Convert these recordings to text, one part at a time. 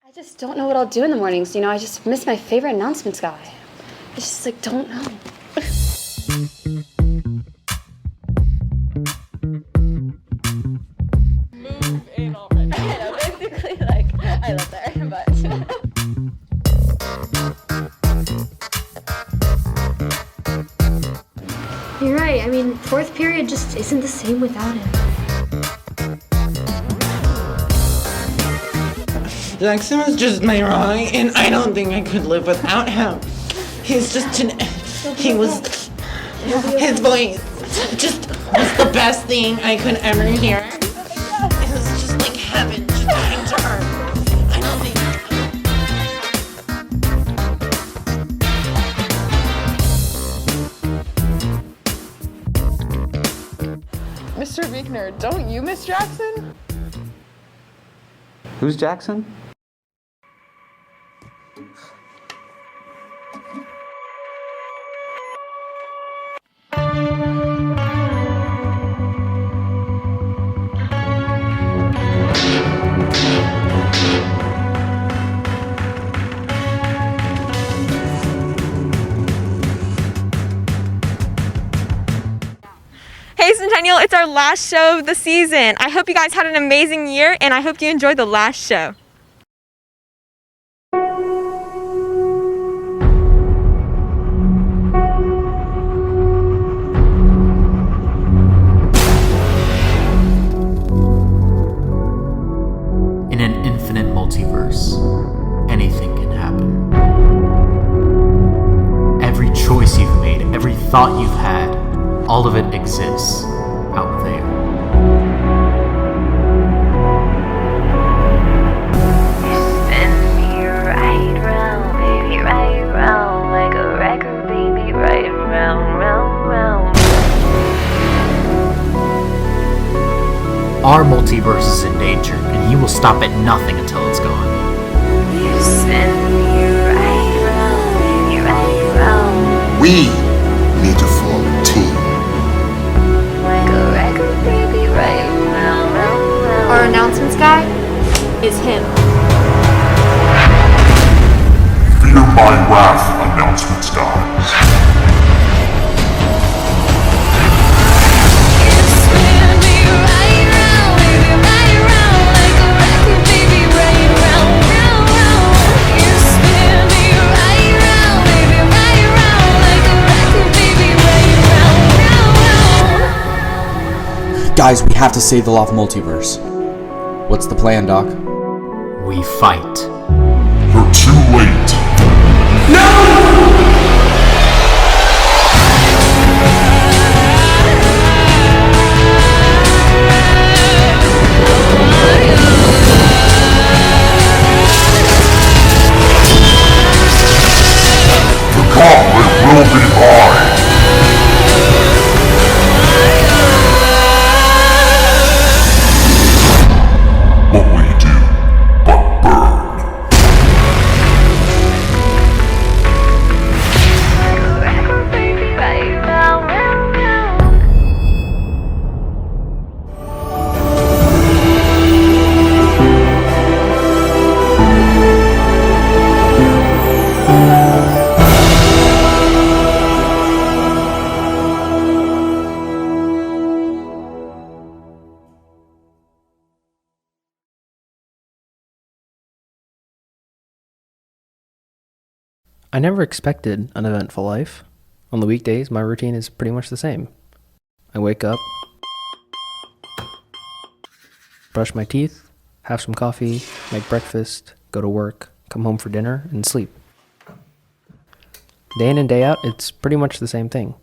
I just don't know what I'll do in the mornings, I just miss my favorite announcements guy. I just, don't know. Move in already. I know, basically, I live there, but... You're right, I mean, fourth period just isn't the same without him. Jackson was just my rock, and I don't think I could live without him. He's just his voice just was the best thing I could ever hear. It was just like heaven just came to earth. I don't think... Mr. Buechner, don't you miss Jackson? Who's Jackson? Hey Centennial, it's our last show of the season. I hope you guys had an amazing year and I hope you enjoyed the last show. In an infinite multiverse, anything can happen. Every choice you've made, every thought you've had, all of it exists out there. Spin me right round, baby, right round, like a record, baby, right round, round, round. Our multiverse is in danger, and you will stop at nothing until it's gone. You spin me right round, baby, right round. We need to form a team. Like a record, baby, right round, round, round. Our announcements guy is him. Fear my wrath, announcements guys. You spin me right round, baby, right round, like a record, baby, right round, round, round. You spin me right round, baby, right round, like a record, baby, right round, round, round. Guys, we have to save the Loft Multiverse. What's the plan, Doc? We fight. You're too late. The gauntlet will be mine. What will you do but burn? Like a record, baby, right round, round, round. I never expected an eventful life. On the weekdays, my routine is pretty much the same. I wake up, brush my teeth, have some coffee, make breakfast, go to work, come home for dinner, and sleep. Day in and day out, it's pretty much the same thing.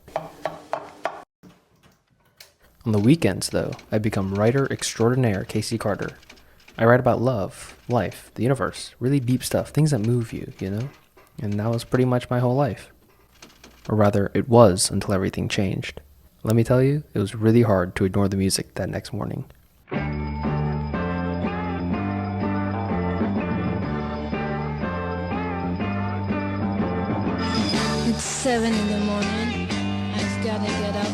On the weekends, though, I become writer extraordinaire Casey Carter. I write about love, life, the universe, really deep stuff, things that move you, you know? And that was pretty much my whole life. Or rather, it was until everything changed. Let me tell you, it was really hard to ignore the music that next morning. It's 7 in the morning. I've gotta get up.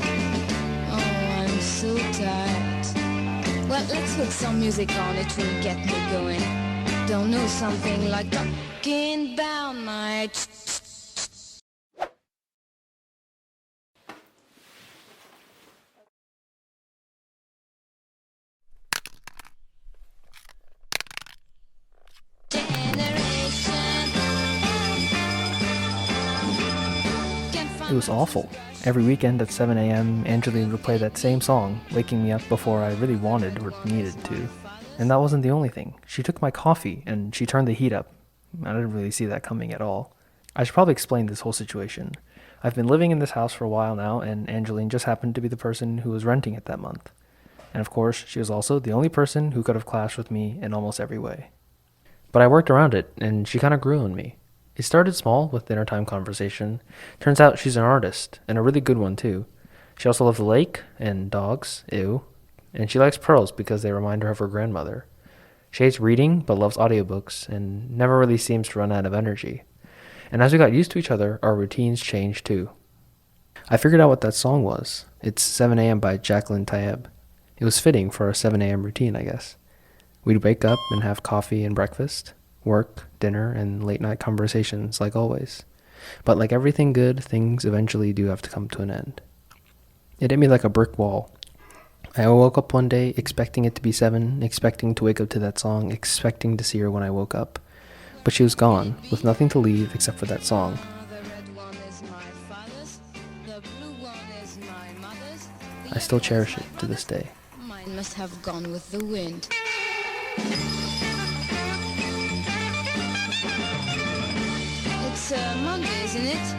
Oh, I'm so tired. Well, let's put some music on. It will get me going. Don't know something like talking about my. It was awful. Every weekend at 7 a.m., Angeline would play that same song, waking me up before I really wanted or needed to. And that wasn't the only thing. She took my coffee and she turned the heat up. I didn't really see that coming at all. I should probably explain this whole situation. I've been living in this house for a while now, and Angeline just happened to be the person who was renting it that month. And of course, she was also the only person who could have clashed with me in almost every way. But I worked around it, and she kind of grew on me. It started small with dinnertime conversation. Turns out she's an artist, and a really good one too. She also loves the lake and dogs, ew. And she likes pearls because they remind her of her grandmother. She hates reading, but loves audiobooks, and never really seems to run out of energy. And as we got used to each other, our routines changed too. I figured out what that song was. It's 7 a.m. by Jacqueline Taeb. It was fitting for our 7 a.m. routine, I guess. We'd wake up and have coffee and breakfast, work, dinner, and late night conversations like always. But like everything good, things eventually do have to come to an end. It hit me like a brick wall. I woke up one day expecting it to be 7, expecting to wake up to that song, expecting to see her when I woke up. But she was gone, with nothing to leave except for that song. I still cherish it to this day. Mine must have gone with the wind. It's Monday, isn't it?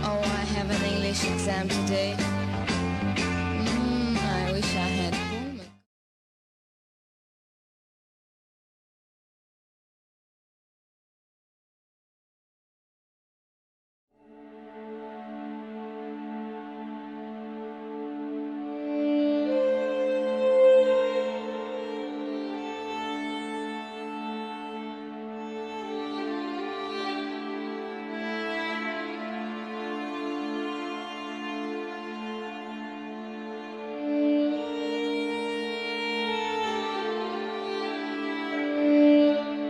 Oh, I have an English exam today. I wish I had homework.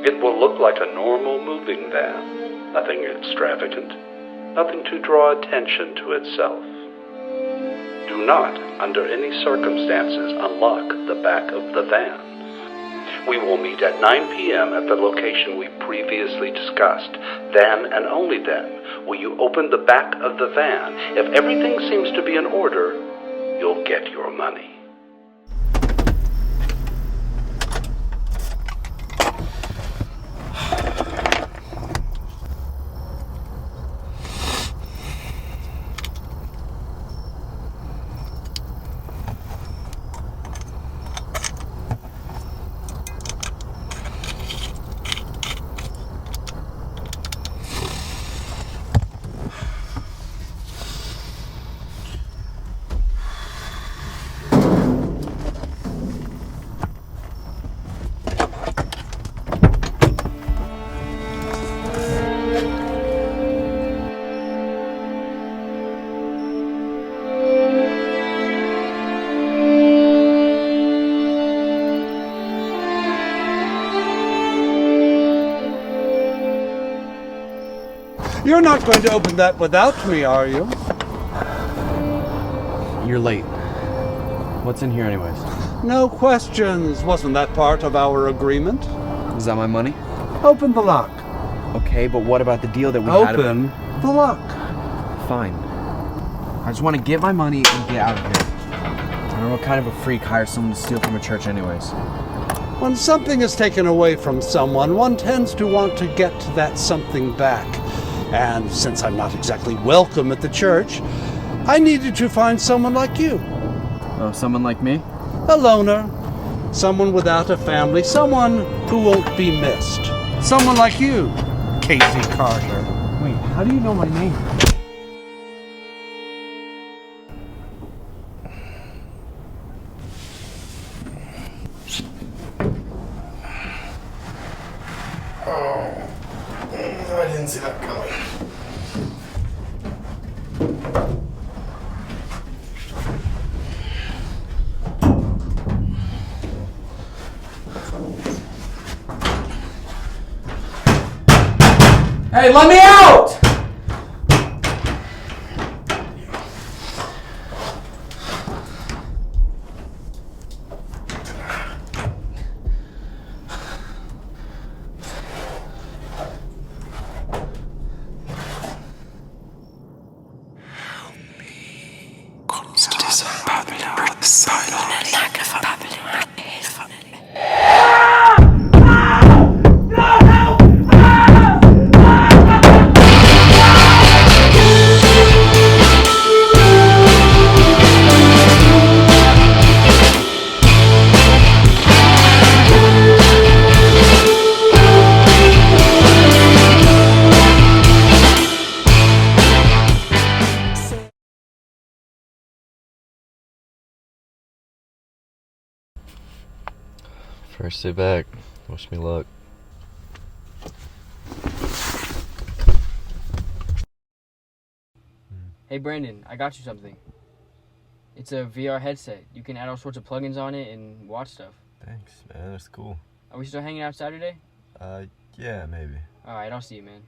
It will look like a normal moving van. Nothing extravagant. Nothing to draw attention to itself. Do not, under any circumstances, unlock the back of the van. We will meet at 9 p.m. at the location we previously discussed. Then, and only then, will you open the back of the van. If everything seems to be in order, you'll get your money. You're not going to open that without me, are you? You're late. What's in here anyways? No questions. Wasn't that part of our agreement? Is that my money? Open the lock. Okay, but what about the deal that we had? Open the lock. Fine. I just want to get my money and get out of here. I don't know what kind of a freak hires someone to steal from a church anyways. When something is taken away from someone, one tends to want to get that something back. And since I'm not exactly welcome at the church, I needed to find someone like you. Oh, someone like me? A loner. Someone without a family. Someone who won't be missed. Someone like you, Casey Carter. Wait, how do you know my name? Oh, I didn't see that coming. Hey, let me out! First day back. Wish me luck. Hey Brandon, I got you something. It's a VR headset. You can add all sorts of plugins on it and watch stuff. Thanks, man. That's cool. Are we still hanging out Saturday? Yeah, maybe. Alright, I'll see you, man.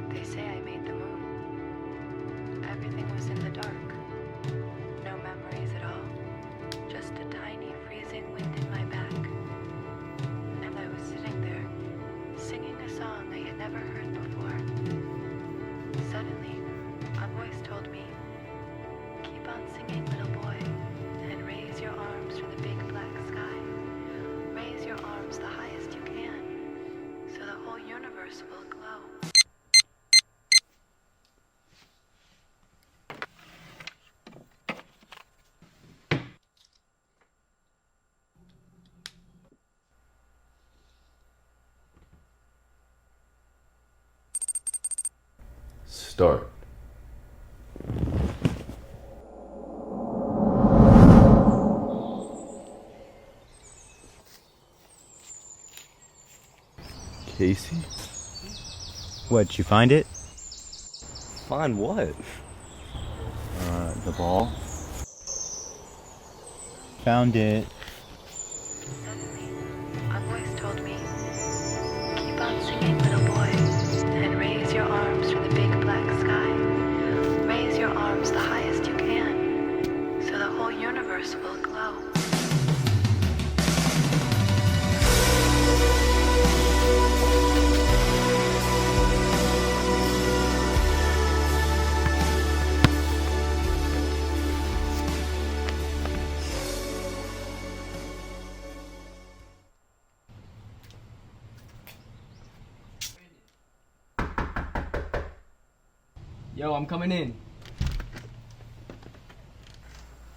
They say I made the moon. Everything was in the dark. No memories at all. Just a tiny freezing wind in my back. And I was sitting there, singing a song I had never heard before. Suddenly, a voice told me, "Keep on singing, little boy, and raise your arms to the big black sky. Raise your arms the highest you can, so the whole universe will glow." Start. Casey? What, you find it? Find what? The ball. Found it. Suddenly, a voice told me, "Keep on singing, little boy, and raise your arms to the big black sky. Raise your arms the highest you can, so the whole universe will glow." Yo, I'm coming in.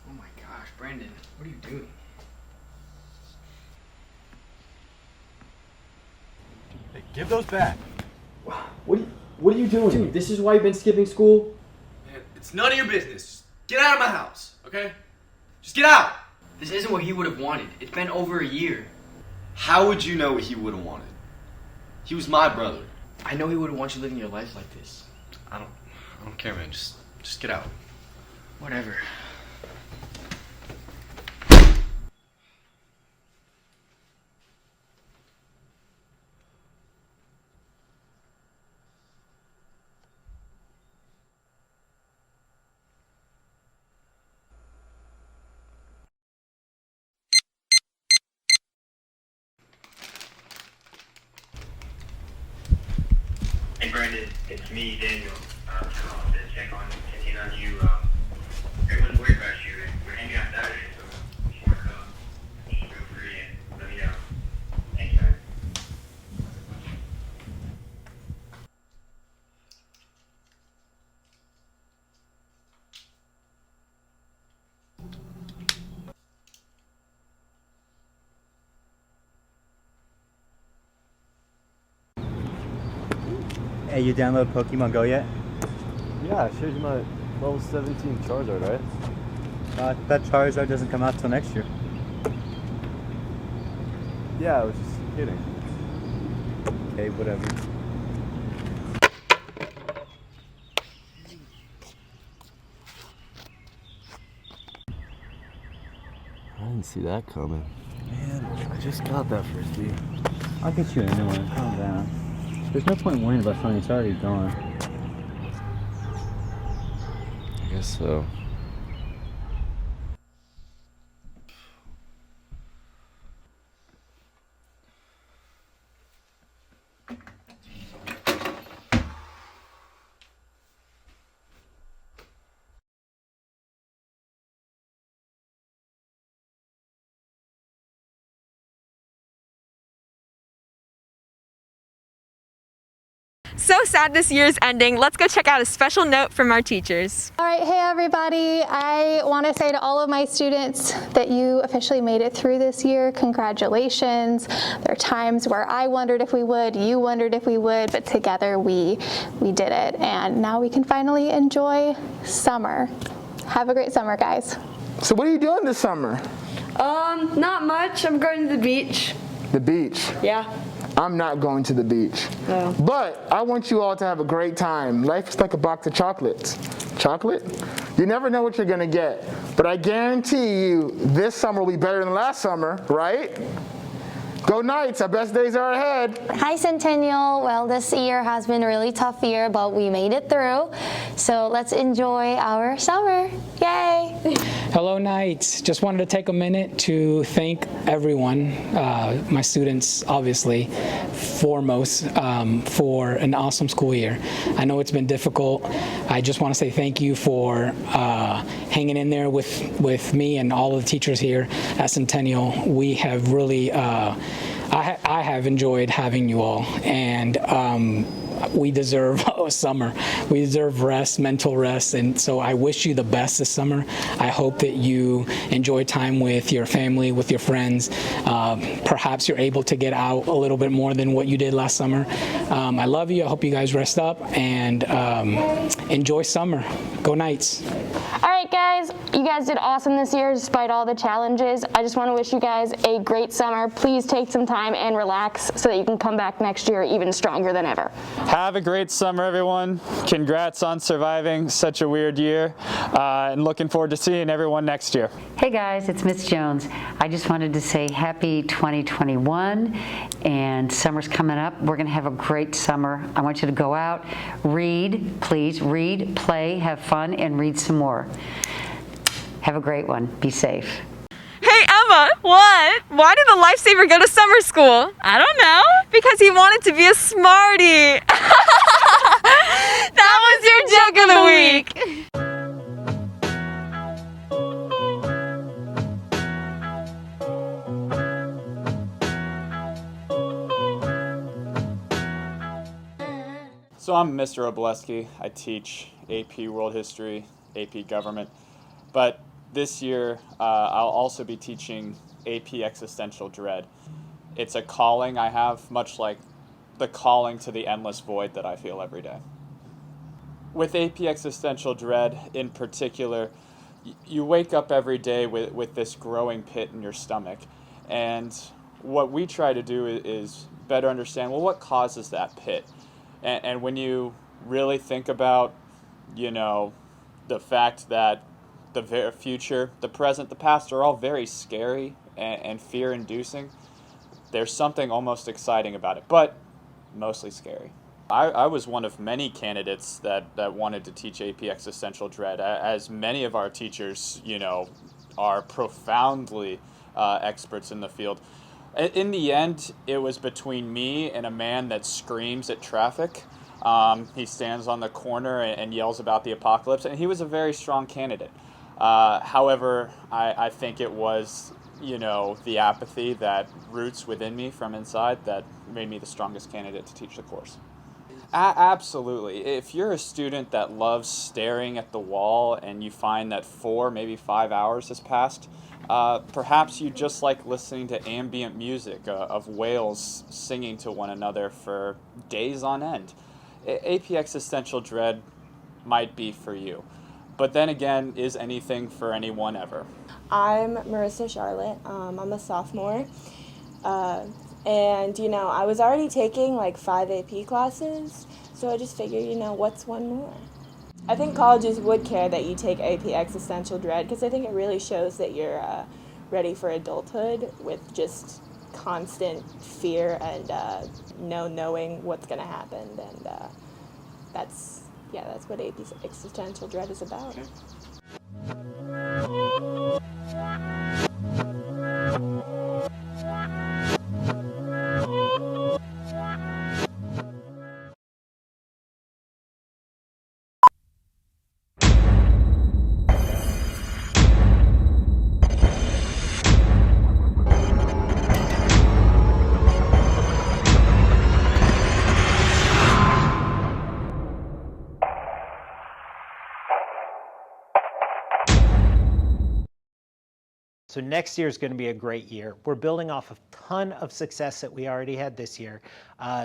Oh my gosh, Brandon, what are you doing? Hey, give those back. What are you doing? Dude, this is why you've been skipping school? Man, it's none of your business. Just get out of my house, okay? Just get out! This isn't what he would have wanted. It's been over a year. How would you know what he would have wanted? He was my brother. I know he wouldn't want you living your life like this. I don't care, man. Just get out. Whatever. Hey Brandon, it's me, Daniel. Just calling to check on you. Everyone's worried about you, and we're hanging Hey, you download Pokemon Go yet? Yeah, I showed you my level 17 Charizard, right? That Charizard doesn't come out till next year. Yeah, I was just kidding. Okay, whatever. I didn't see that coming. Man, I just got that Frisbee. I'll get you a new one. Calm down. There's no point worrying about something that's already gone. I guess so. So sad this year is ending. Let's go check out a special note from our teachers. All right, hey everybody. I want to say to all of my students that you officially made it through this year. Congratulations. There are times where I wondered if we would, you wondered if we would, but together we did it. And now we can finally enjoy summer. Have a great summer, guys. So what are you doing this summer? Not much. I'm going to the beach. The beach? Yeah. I'm not going to the beach. No. But I want you all to have a great time. Life is like a box of chocolates. Chocolate? You never know what you're gonna get. But I guarantee you this summer will be better than last summer, right? Go Knights, our best days are ahead. Hi Centennial. Well, this year has been a really tough year, but we made it through. So let's enjoy our summer. Yay! Hello Knights. Just wanted to take a minute to thank everyone, my students obviously, foremost, for an awesome school year. I know it's been difficult. I just want to say thank you for hanging in there with me and all of the teachers here at Centennial. We have really I have enjoyed having you all, and we deserve a summer. We deserve rest, mental rest, and so I wish you the best this summer. I hope that you enjoy time with your family, with your friends. Perhaps you're able to get out a little bit more than what you did last summer. I love you. I hope you guys rest up and enjoy summer. Go Knights. All right, guys. You guys did awesome this year despite all the challenges. I just want to wish you guys a great summer. Please take some time and relax so that you can come back next year even stronger than ever. Have a great summer, everyone. Congrats on surviving such a weird year, and looking forward to seeing everyone next year. Hey guys, it's Miss Jones. I just wanted to say happy 2021, and summer's coming up. We're gonna have a great summer. I want you to go out, read, please, read, play, have fun, and read some more. Have a great one. Be safe. Hey Emma, what? Why did the lifesaver go to summer school? I don't know. Because he wanted to be a smarty. That was your joke of the week. So I'm Mr. Obleski. I teach AP World History, AP Government, but this year I'll also be teaching AP Existential Dread. It's a calling I have, much like the calling to the endless void that I feel every day. With AP Existential Dread in particular, you wake up every day with this growing pit in your stomach, and what we try to do is better understand, well, what causes that pit? And when you really think about, you know, the fact that the future, the present, the past are all very scary and fear-inducing, there's something almost exciting about it, but mostly scary. I was one of many candidates that wanted to teach AP Existential Dread, as many of our teachers, you know, are profoundly experts in the field. In the end, it was between me and a man that screams at traffic. He stands on the corner and yells about the apocalypse, and he was a very strong candidate. However, I think it was, you know, the apathy that roots within me from inside that made me the strongest candidate to teach the course. Absolutely. If you're a student that loves staring at the wall and you find that 4, maybe 5 hours has passed, perhaps you just like listening to ambient music of whales singing to one another for days on end. AP Existential Dread might be for you. But then again, is anything for anyone ever? I'm Marissa Charlotte. I'm a sophomore. And, you know, I was already taking like 5 AP classes, so I just figured, you know, what's one more? I think colleges would care that you take AP Existential Dread because I think it really shows that you're ready for adulthood with just constant fear and no knowing what's going to happen. And that's what AP Existential Dread is about. So next year is going to be a great year. We're building off a ton of success that we already had this year.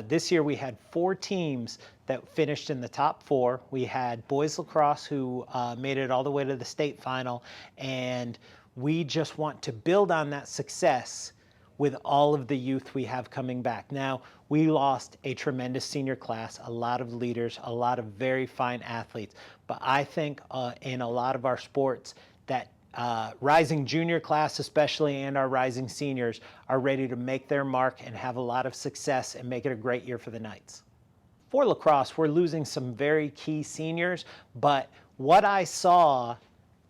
This year we had 4 teams that finished in the top 4. We had boys lacrosse who made it all the way to the state final, and we just want to build on that success with all of the youth we have coming back. Now, we lost a tremendous senior class, a lot of leaders, a lot of very fine athletes, but I think in a lot of our sports that rising junior class especially and our rising seniors are ready to make their mark and have a lot of success and make it a great year for the Knights. For lacrosse, we're losing some very key seniors, but what I saw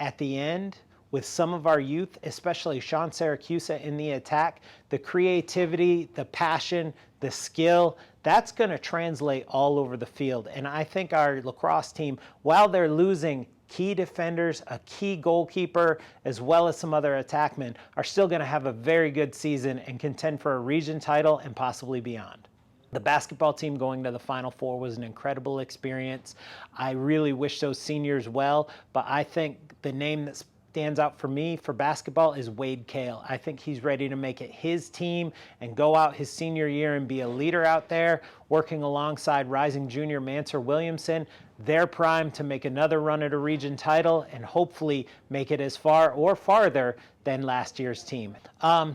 at the end with some of our youth, especially Sean Siracusa in the attack, the creativity, the passion, the skill, that's going to translate all over the field. And I think our lacrosse team, while they're losing key defenders, a key goalkeeper, as well as some other attackmen, are still going to have a very good season and contend for a region title and possibly beyond. The basketball team going to the Final Four was an incredible experience. I really wish those seniors well, but I think the name that stands out for me for basketball is Wade Kale. I think he's ready to make it his team and go out his senior year and be a leader out there, working alongside rising junior Manser Williamson. They're primed to make another run at a region title and hopefully make it as far or farther than last year's team.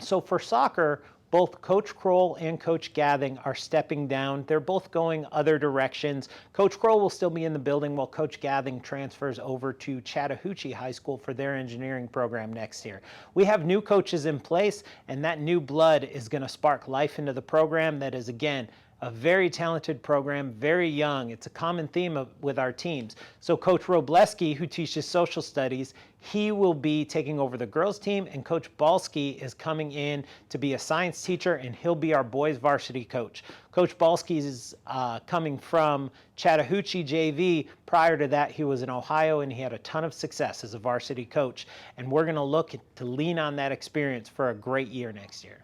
So for soccer, both Coach Kroll and Coach Gathing are stepping down. They're both going other directions. Coach Kroll will still be in the building while Coach Gathing transfers over to Chattahoochee High School for their engineering program next year. We have new coaches in place, and that new blood is going to spark life into the program that is, again, a very talented program, very young. It's a common theme with our teams. So Coach Robleski, who teaches social studies, he will be taking over the girls team, and Coach Balski is coming in to be a science teacher, and he'll be our boys varsity coach. Coach Balski is coming from Chattahoochee JV. Prior to that, he was in Ohio, and he had a ton of success as a varsity coach. And we're going to look to lean on that experience for a great year next year.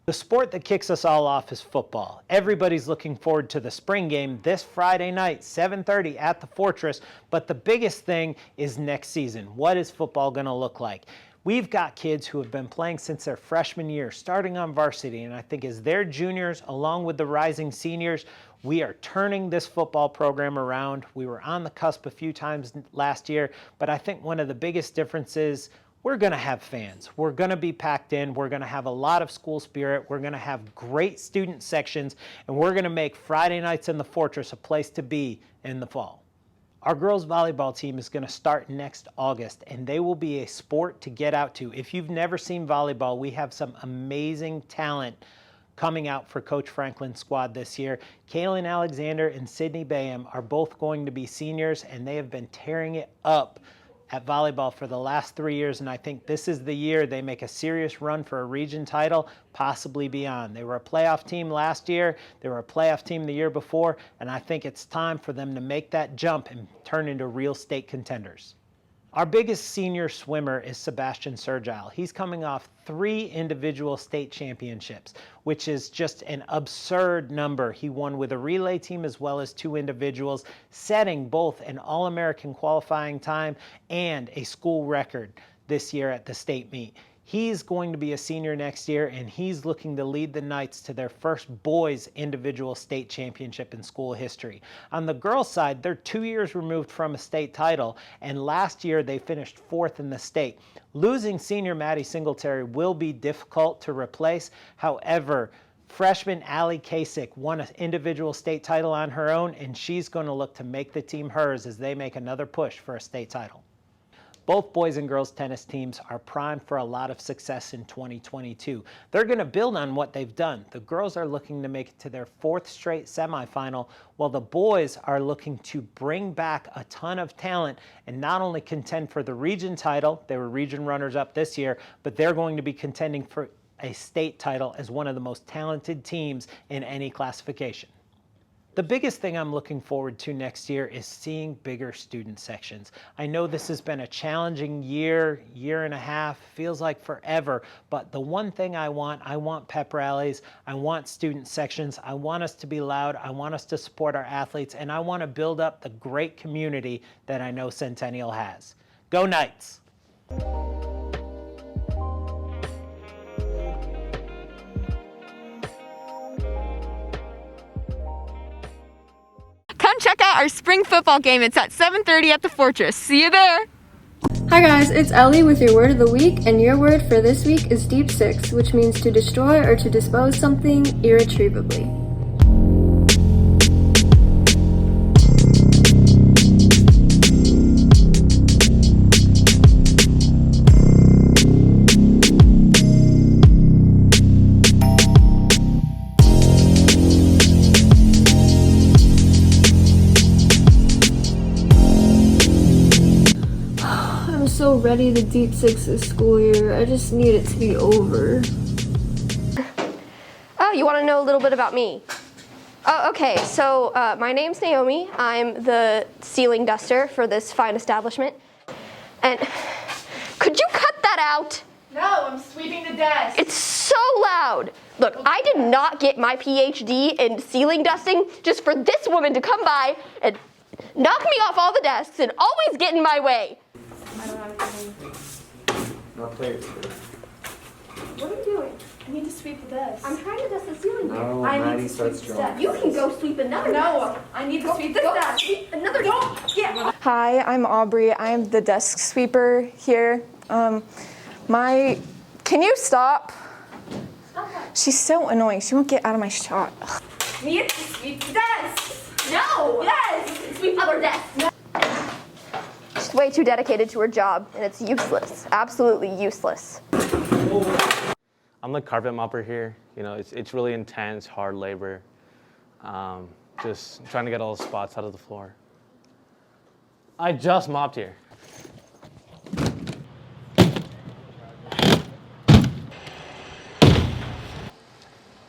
The sport that kicks us all off is football. Everybody's looking forward to the spring game this Friday night, 7:30 at the Fortress. But the biggest thing is next season. What is football going to look like? We've got kids who have been playing since their freshman year, starting on varsity. And I think as their juniors, along with the rising seniors, we are turning this football program around. We were on the cusp a few times last year, but I think one of the biggest differences, we're going to have fans. We're going to be packed in. We're going to have a lot of school spirit. We're going to have great student sections, and we're going to make Friday nights in the Fortress a place to be in the fall. Our girls volleyball team is going to start next August, and they will be a sport to get out to. If you've never seen volleyball, we have some amazing talent coming out for Coach Franklin's squad this year. Kaylin Alexander and Sydney Bayham are both going to be seniors, and they have been tearing it up at volleyball for the last 3 years, and I think this is the year they make a serious run for a region title, possibly beyond. They were a playoff team last year, they were a playoff team the year before, and I think it's time for them to make that jump and turn into real state contenders. Our biggest senior swimmer is Sebastian Sergile. He's coming off 3 individual state championships, which is just an absurd number. He won with a relay team as well as 2 individuals, setting both an All-American qualifying time and a school record this year at the state meet. He's going to be a senior next year, and he's looking to lead the Knights to their first boys individual state championship in school history. On the girls' side, they're 2 years removed from a state title, and last year they finished 4th in the state. Losing senior Maddie Singletary will be difficult to replace. However, freshman Allie Kasich won an individual state title on her own, and she's going to look to make the team hers as they make another push for a state title. Both boys and girls tennis teams are primed for a lot of success in 2022. They're going to build on what they've done. The girls are looking to make it to their 4th straight semifinal, while the boys are looking to bring back a ton of talent and not only contend for the region title, they were region runners-up this year, but they're going to be contending for a state title as one of the most talented teams in any classification. The biggest thing I'm looking forward to next year is seeing bigger student sections. I know this has been a challenging year, year and a half, feels like forever, but the one thing I want pep rallies, I want student sections, I want us to be loud, I want us to support our athletes, and I want to build up the great community that I know Centennial has. Go Knights! Come check out our spring football game. It's at 7:30 at the Fortress. See you there. Hi guys, it's Ellie with your word of the week, and your word for this week is Deep Six, which means to destroy or to dispose something irretrievably. So ready to deep six this school year. I just need it to be over. Oh, you want to know a little bit about me? Oh, okay. So my name's Naomi. I'm the ceiling duster for this fine establishment. And could you cut that out? No, I'm sweeping the desk. It's so loud. Look, I did not get my PhD in ceiling dusting just for this woman to come by and knock me off all the desks and always get in my way. I don't have anything. Not clear. What are you doing? I need to sweep the desk. I'm trying to dust the ceiling here. No, I Maddie need to starts sweep the drawing. desk. You can go sweep another desk. No, I need to sweep this desk. Sweep another desk. Yeah. Hi, I'm Aubrey. I'm the desk sweeper here. Can you stop? She's so annoying. She won't get out of my shot. Need to sweep the desk. No. Yes. Sweep other desks. She's way too dedicated to her job, and it's useless. Absolutely useless. I'm the carpet mopper here. You know, it's really intense, hard labor. Just trying to get all the spots out of the floor. I just mopped here.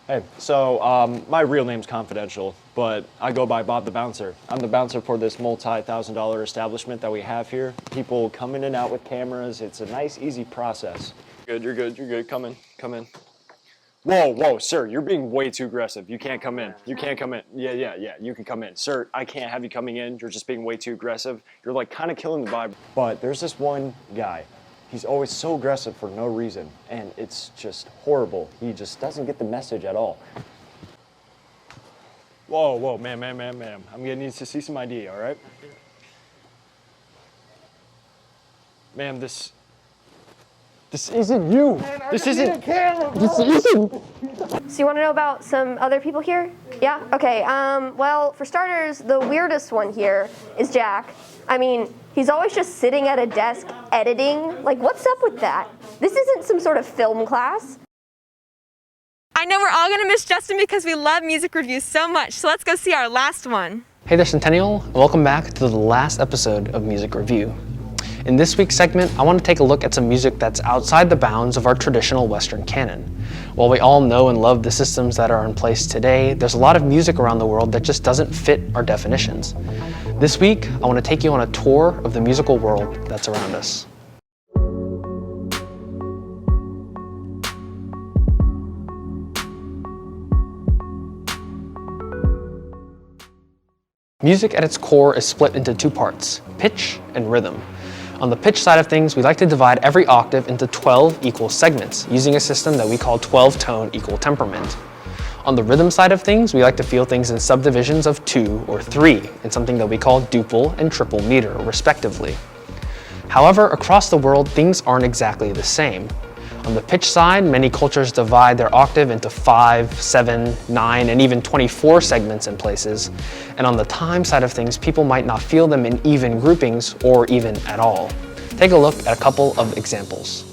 Hey, so my real name's confidential, but I go by Bob the Bouncer. I'm the bouncer for this multi-$1,000 establishment that we have here. People come in and out with cameras. It's a nice, easy process. Good, you're good, you're good. Come in, come in. Whoa, sir, you're being way too aggressive. You can't come in. You can't come in. Yeah, you can come in. Sir, I can't have you coming in. You're just being way too aggressive. You're like kind of killing the vibe. But there's this one guy. He's always so aggressive for no reason, and it's just horrible. He just doesn't get the message at all. Whoa, ma'am. I'm gonna need to see some ID, all right? Ma'am, this isn't you. Man, This I isn't. need a camera, This bro. isn't. So you want to know about some other people here? Yeah? Okay, well, for starters, the weirdest one here is Jack. I mean, he's always just sitting at a desk editing. Like, what's up with that? This isn't some sort of film class. I know we're all gonna miss Justin because we love music reviews so much, so let's go see our last one. Hey there, Centennial, and welcome back to the last episode of Music Review. In this week's segment, I want to take a look at some music that's outside the bounds of our traditional Western canon. While we all know and love the systems that are in place today, there's a lot of music around the world that just doesn't fit our definitions. This week, I want to take you on a tour of the musical world that's around us. Music at its core is split into two parts, pitch and rhythm. On the pitch side of things, we like to divide every octave into 12 equal segments, using a system that we call 12-tone equal temperament. On the rhythm side of things, we like to feel things in subdivisions of 2 or 3, in something that we call duple and triple meter, respectively. However, across the world, things aren't exactly the same. On the pitch side, many cultures divide their octave into 5, 7, 9, and even 24 segments in places. And on the time side of things, people might not feel them in even groupings or even at all. Take a look at a couple of examples.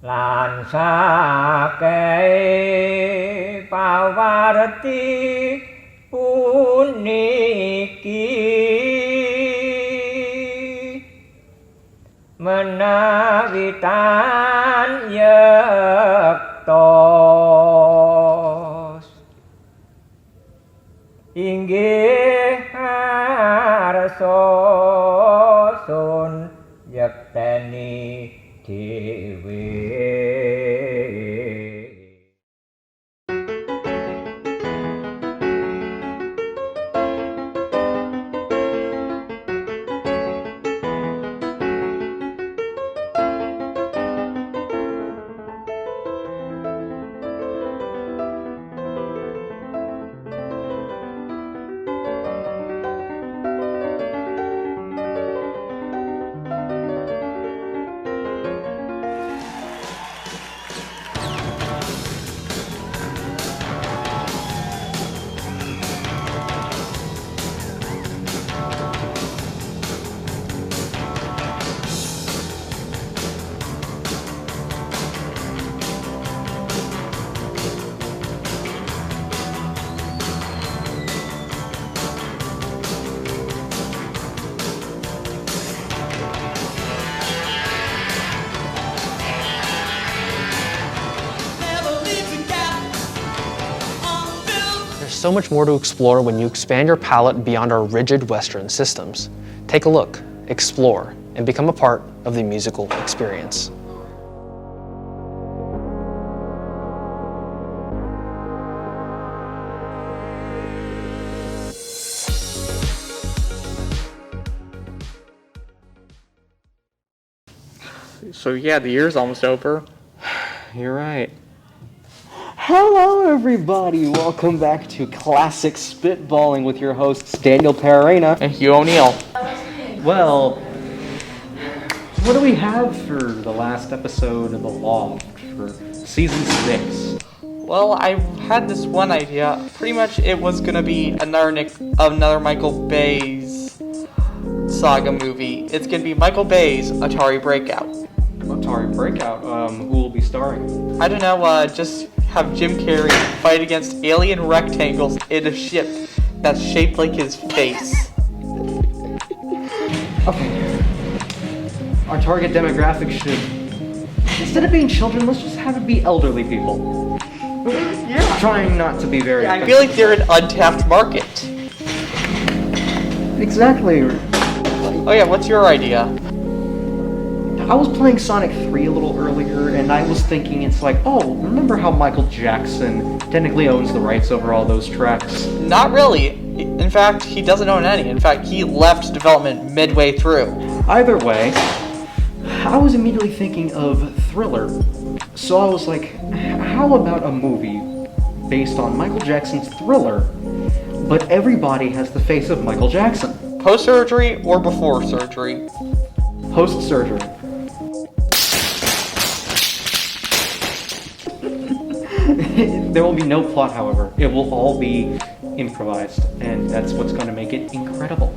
Lan sa kay pawarti puniki menawitan yektos inggih harso sun yekteni dewe. So much more to explore when you expand your palette beyond our rigid Western systems. Take a look, explore, and become a part of the musical experience. So yeah, the year's almost over. You're right. Hello everybody, welcome back to Classic Spitballing with your hosts Daniel Perarena and Hugh O'Neill. Well, what do we have for the last episode of The Loft for season 6? Well, I had this one idea. Pretty much it was gonna be another Michael Bay's saga movie. It's gonna be Michael Bay's Atari Breakout. Atari Breakout? Who will be starring? I don't know, just have Jim Carrey fight against alien rectangles in a ship that's shaped like his face. Okay. Our target demographic should, instead of being children, let's just have it be elderly people. Yeah. Trying not to be very... I feel like they're an untapped market. Exactly. Oh yeah, what's your idea? I was playing Sonic 3 a little earlier, and I was thinking, it's like, oh, remember how Michael Jackson technically owns the rights over all those tracks? Not really. In fact, he doesn't own any. In fact, he left development midway through. Either way, I was immediately thinking of Thriller. So I was like, how about a movie based on Michael Jackson's Thriller, but everybody has the face of Michael Jackson? Post-surgery or before surgery? Post-surgery. There will be no plot, however. It will all be improvised, and that's what's going to make it incredible.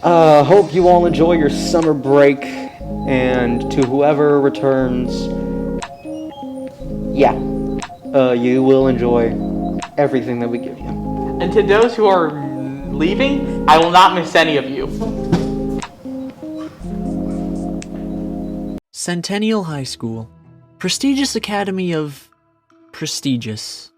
Hope you all enjoy your summer break, and to whoever returns, yeah, you will enjoy everything that we give you. And to those who are leaving, I will not miss any of you. Centennial High School. Prestigious academy of prestigious.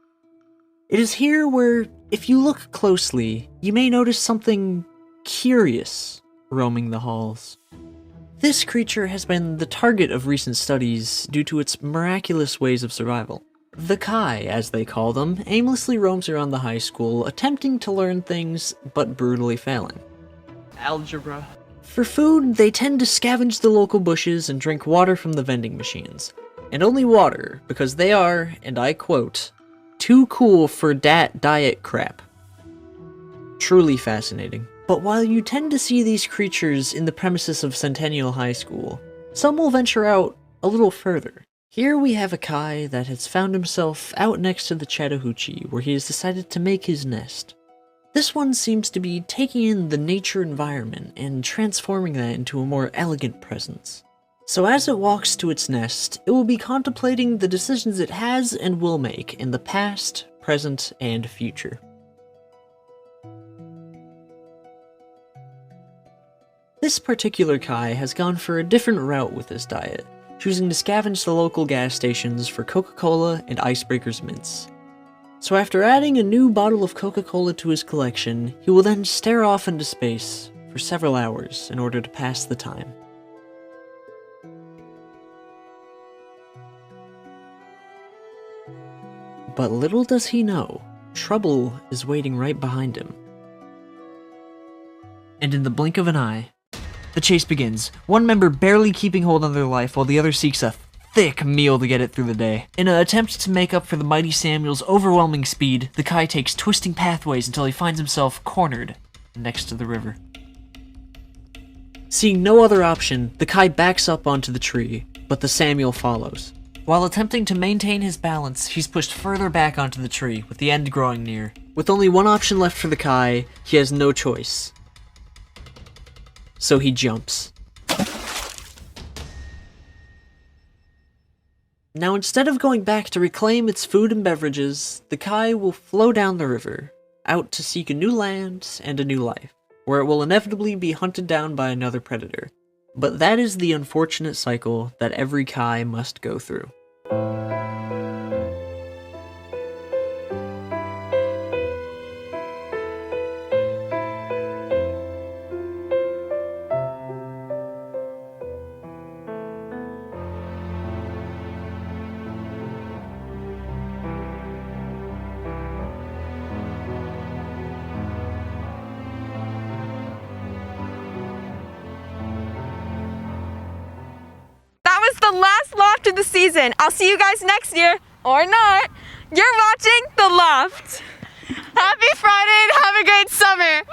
It is here where, if you look closely, you may notice something curious roaming the halls. This creature has been the target of recent studies due to its miraculous ways of survival. The Kai, as they call them, aimlessly roams around the high school, attempting to learn things, but brutally failing. Algebra. For food, they tend to scavenge the local bushes and drink water from the vending machines. And only water, because they are, and I quote, too cool for dat diet crap. Truly fascinating. But while you tend to see these creatures in the premises of Centennial High School, some will venture out a little further. Here we have a Kai that has found himself out next to the Chattahoochee, where he has decided to make his nest. This one seems to be taking in the nature environment and transforming that into a more elegant presence. So as it walks to its nest, it will be contemplating the decisions it has and will make in the past, present, and future. This particular Kai has gone for a different route with his diet, choosing to scavenge the local gas stations for Coca-Cola and Icebreaker's mints. So after adding a new bottle of Coca-Cola to his collection, he will then stare off into space for several hours in order to pass the time. But little does he know, trouble is waiting right behind him. And in the blink of an eye, the chase begins, one member barely keeping hold on their life while the other seeks a thick meal to get it through the day. In an attempt to make up for the mighty Samuel's overwhelming speed, the Kai takes twisting pathways until he finds himself cornered next to the river. Seeing no other option, the Kai backs up onto the tree, but the Samuel follows. While attempting to maintain his balance, he's pushed further back onto the tree, with the end growing near. With only one option left for the Kai, he has no choice. So he jumps. Now instead of going back to reclaim its food and beverages, the Kai will flow down the river, out to seek a new land and a new life, where it will inevitably be hunted down by another predator. But that is the unfortunate cycle that every Kai must go through. The last Loft of the season. I'll see you guys next year, or not. You're watching The Loft. Happy Friday and have a great summer.